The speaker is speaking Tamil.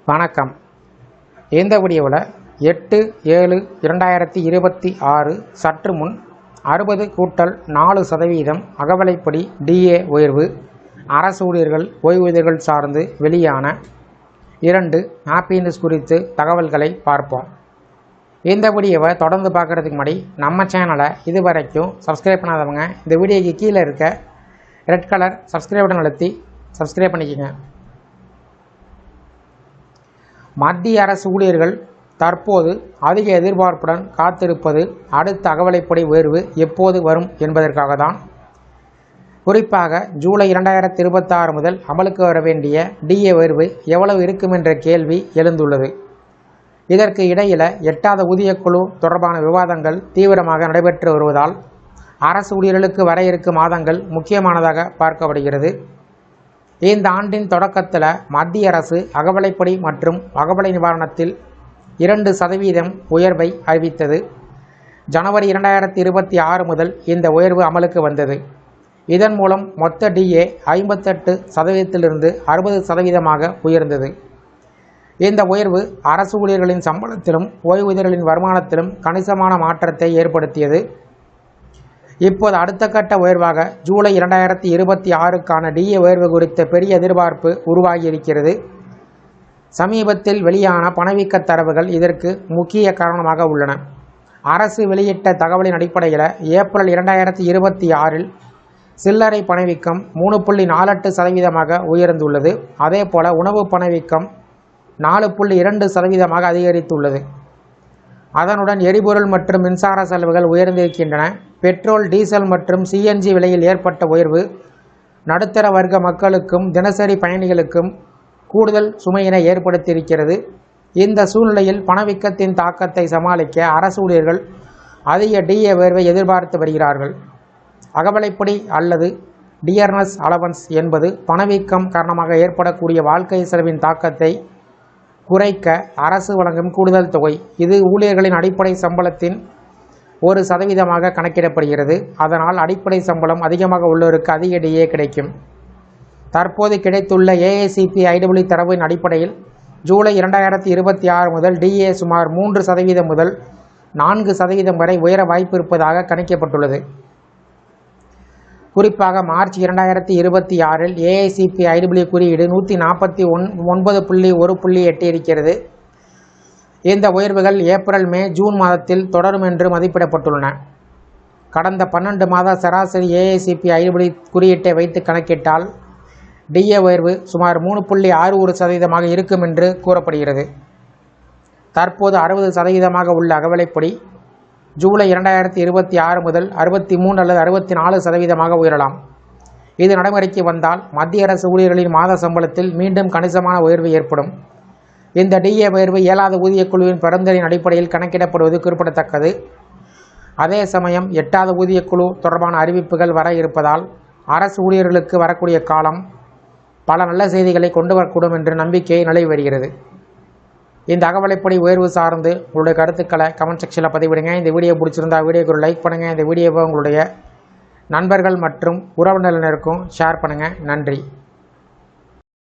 வணக்கம். இந்த வீடியோவில் 8/7/2026 சற்று முன் 60+4% அகவிலைப்படி DA உயர்வு, அரசு ஊழியர்கள் ஓய்வூதியர்கள் சார்ந்து வெளியான 2 ஹாப்பி நியூஸ் குறித்து தகவல்களை பார்ப்போம். இந்த வீடியோவை தொடர்ந்து பார்க்குறதுக்கு முன்னாடி நம்ம சேனலை இது வரைக்கும் சப்ஸ்கிரைப் பண்ணாதவங்க இந்த வீடியோக்கு கீழே இருக்க ரெட் கலர் சப்ஸ்கிரைப் பட்டன் அழுத்தி சப்ஸ்கிரைப் பண்ணிக்கோங்க. மத்திய அரசு ஊழியர்கள் தற்போது அதிக எதிர்பார்ப்புடன் காத்திருப்பது அடுத்த அகவிலைப்படி உயர்வு எப்போது வரும் என்பதற்காக தான். குறிப்பாக ஜூலை 2026 முதல் அமலுக்கு வர வேண்டிய DA உயர்வு எவ்வளவு இருக்கும் என்ற கேள்வி எழுந்துள்ளது. இதற்கு இடையில் எட்டாத ஊதியக்குழு தொடர்பான விவாதங்கள் தீவிரமாக நடைபெற்று வருவதால் அரசு ஊழியர்களுக்கு வர இருக்கும் மாதங்கள் முக்கியமானதாக பார்க்கப்படுகிறது. இந்த ஆண்டின் தொடக்கத்தில் மத்திய அரசு அகவிலைப்படி மற்றும் அகவிலை நிவாரணத்தில் 2% உயர்வை அறிவித்தது. ஜனவரி 2026 முதல் இந்த உயர்வு அமலுக்கு வந்தது. இதன் மூலம் மொத்த DA 58%இலிருந்து 60% உயர்ந்தது. இந்த உயர்வு அரசு ஊழியர்களின் சம்பளத்திலும் ஓய்வூதியர்களின் வருமானத்திலும் கணிசமான மாற்றத்தை ஏற்படுத்தியது. இப்போது அடுத்த கட்ட உயர்வாக ஜூலை 2026க்கான DA உயர்வு குறித்த பெரிய எதிர்பார்ப்பு உருவாகியிருக்கிறது. சமீபத்தில் வெளியான பணவீக்க தரவுகள் இதற்கு முக்கிய காரணமாக உள்ளன. அரசு வெளியிட்ட தகவலின் அடிப்படையில் ஏப்ரல் 2026இல் சில்லறை பணவீக்கம் 3.48% உயர்ந்துள்ளது. அதேபோல உணவு பணவீக்கம் 4.2% அதிகரித்துள்ளது. அதனுடன் எரிபொருள் மற்றும் மின்சார செலவுகள் உயர்ந்திருக்கின்றன. பெட்ரோல், டீசல் மற்றும் CNG விலையில் ஏற்பட்ட உயர்வு நடுத்தர வர்க்க மக்களுக்கும் தினசரி பயணிகளுக்கும் கூடுதல் சுமையினை ஏற்படுத்தியிருக்கிறது. இந்த சூழ்நிலையில் பணவீக்கத்தின் தாக்கத்தை சமாளிக்க அரசு ஊழியர்கள் அதிக DA உயர்வை எதிர்பார்த்து வருகிறார்கள். அகவிலைப்படி அல்லது டியர்னஸ் அலவன்ஸ் என்பது பணவீக்கம் காரணமாக ஏற்படக்கூடிய வாழ்க்கை செலவின் தாக்கத்தை குறைக்க அரசு வழங்கும் கூடுதல் தொகை. இது ஊழியர்களின் அடிப்படை சம்பளத்தின் 1% கணக்கிடப்படுகிறது. அதனால் அடிப்படை சம்பளம் அதிகமாக உள்ளோருக்கு அதிக DA கிடைக்கும். தற்போது கிடைத்துள்ள AICPE தரவின் அடிப்படையில் ஜூலை 2026 முதல் DA சுமார் 3% முதல் 4% வரை உயர வாய்ப்பு இருப்பதாக கணிக்கப்பட்டுள்ளது. குறிப்பாக மார்ச் 2026இல் AICPE குறியீடு 149.1 இருக்கிறது. இந்த உயர்வுகள் ஏப்ரல், மே, ஜூன் மாதத்தில் தொடரும் என்று மதிப்பிடப்பட்டுள்ளன. கடந்த 12 மாத சராசரி AICPE குறியீட்டை வைத்து கணக்கிட்டால் DA உயர்வு சுமார் 3.61% இருக்கும் என்று கூறப்படுகிறது. தற்போது 60% உள்ள அகவிலைப்படி ஜூலை 2026 முதல் 63 அல்லது 64% உயரலாம். இது நடைமுறைக்கு வந்தால் மத்திய அரசு ஊழியர்களின் மாத சம்பளத்தில் மீண்டும் கணிசமான உயர்வு ஏற்படும். இந்த DA உயர்வு 7வது ஊதியக்குழுவின் பரிந்துரையின் அடிப்படையில் கணக்கிடப்படுவது குறிப்பிடத்தக்கது. அதே சமயம் 8வது ஊதியக்குழு தொடர்பான அறிவிப்புகள் வர இருப்பதால் அரசு ஊழியர்களுக்கு வரக்கூடிய காலம் பல நல்ல செய்திகளை கொண்டு வரக்கூடும் என்ற நம்பிக்கை நிலவி வருகிறது. இந்த அகவிலைப்படி உயர்வு சார்ந்து உங்களுடைய கருத்துக்களை கமெண்ட் செக்ஷனில் பதிவிடுங்க. இந்த வீடியோ பிடிச்சிருந்தா வீடியோக்கு ஒரு லைக் பண்ணுங்கள். இந்த வீடியோவை உங்களுடைய நண்பர்கள் மற்றும் உறவினர்களுக்கும் ஷேர் பண்ணுங்கள். நன்றி.